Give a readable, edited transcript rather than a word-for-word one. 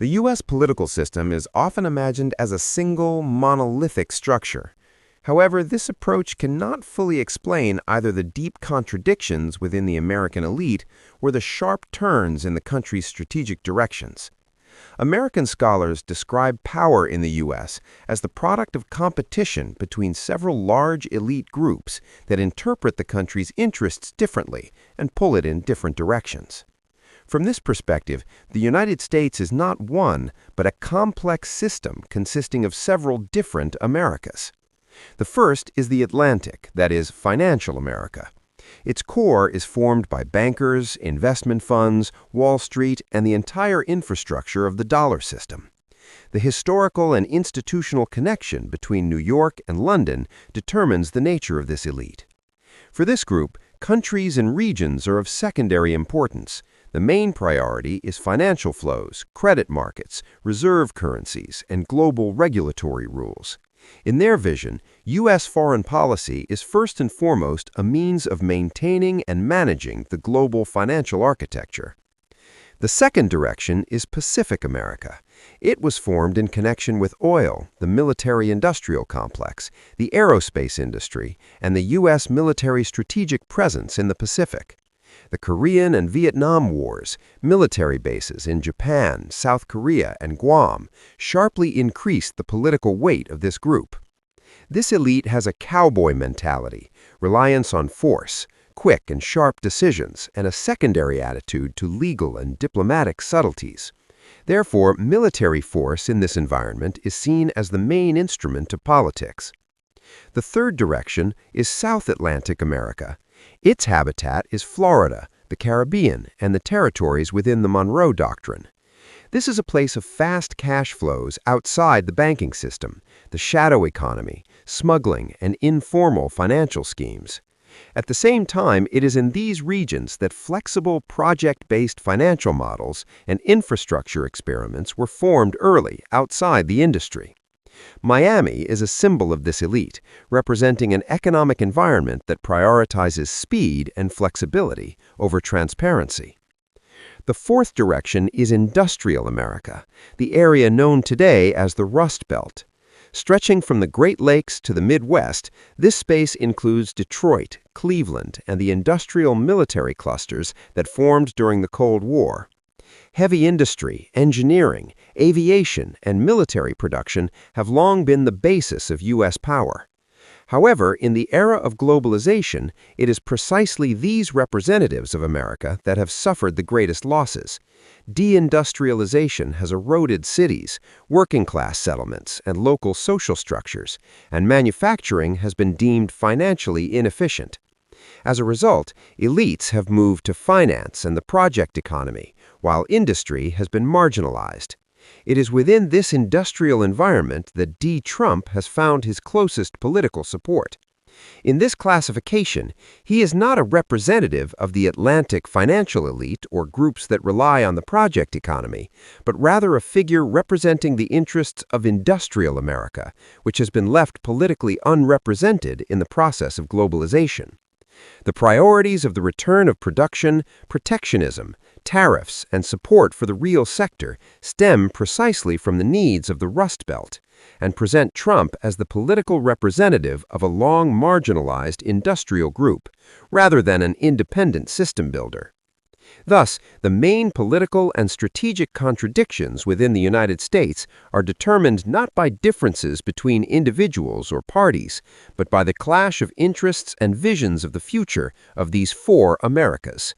The U.S. political system is often imagined as a single, monolithic structure. However, this approach cannot fully explain either the deep contradictions within the American elite or the sharp turns in the country's strategic directions. American scholars describe power in the U.S. as the product of competition between several large elite groups that interpret the country's interests differently and pull it in different directions. From this perspective, the United States is not one, but a complex system consisting of several different Americas. The first is the Atlantic, that is, financial America. Its core is formed by bankers, investment funds, Wall Street, and the entire infrastructure of the dollar system. The historical and institutional connection between New York and London determines the nature of this elite. For this group, countries and regions are of secondary importance. The main priority is financial flows, credit markets, reserve currencies, and global regulatory rules. In their vision, U.S. foreign policy is first and foremost a means of maintaining and managing the global financial architecture. The second direction is Pacific America. It was formed in connection with oil, the military-industrial complex, the aerospace industry, and the U.S. military strategic presence in the Pacific. The Korean and Vietnam Wars, military bases in Japan, South Korea, and Guam sharply increased the political weight of this group. This elite has a cowboy mentality, reliance on force, quick and sharp decisions, and a secondary attitude to legal and diplomatic subtleties. Therefore, military force in this environment is seen as the main instrument of politics. The third direction is South Atlantic America. Its habitat is Florida, the Caribbean, and the territories within the Monroe Doctrine. This is a place of fast cash flows outside the banking system, the shadow economy, smuggling, and informal financial schemes. At the same time, it is in these regions that flexible project-based financial models and infrastructure experiments were formed early outside the industry. Miami is a symbol of this elite, representing an economic environment that prioritizes speed and flexibility over transparency. The fourth direction is industrial America, the area known today as the Rust Belt. Stretching from the Great Lakes to the Midwest, this space includes Detroit, Cleveland, and the industrial military clusters that formed during the Cold War. Heavy industry, engineering, aviation, and military production have long been the basis of U.S. power. However, in the era of globalization, it is precisely these representatives of America that have suffered the greatest losses. Deindustrialization has eroded cities, working-class settlements, and local social structures, and manufacturing has been deemed financially inefficient. As a result, elites have moved to finance and the project economy, while industry has been marginalized. It is within this industrial environment that Trump has found his closest political support. In this classification, he is not a representative of the Atlantic financial elite or groups that rely on the project economy, but rather a figure representing the interests of industrial America, which has been left politically unrepresented in the process of globalization. The priorities of the return of production, protectionism, tariffs, and support for the real sector stem precisely from the needs of the Rust Belt and present Trump as the political representative of a long marginalized industrial group, rather than an independent system builder. Thus, the main political and strategic contradictions within the United States are determined not by differences between individuals or parties, but by the clash of interests and visions of the future of these four Americas.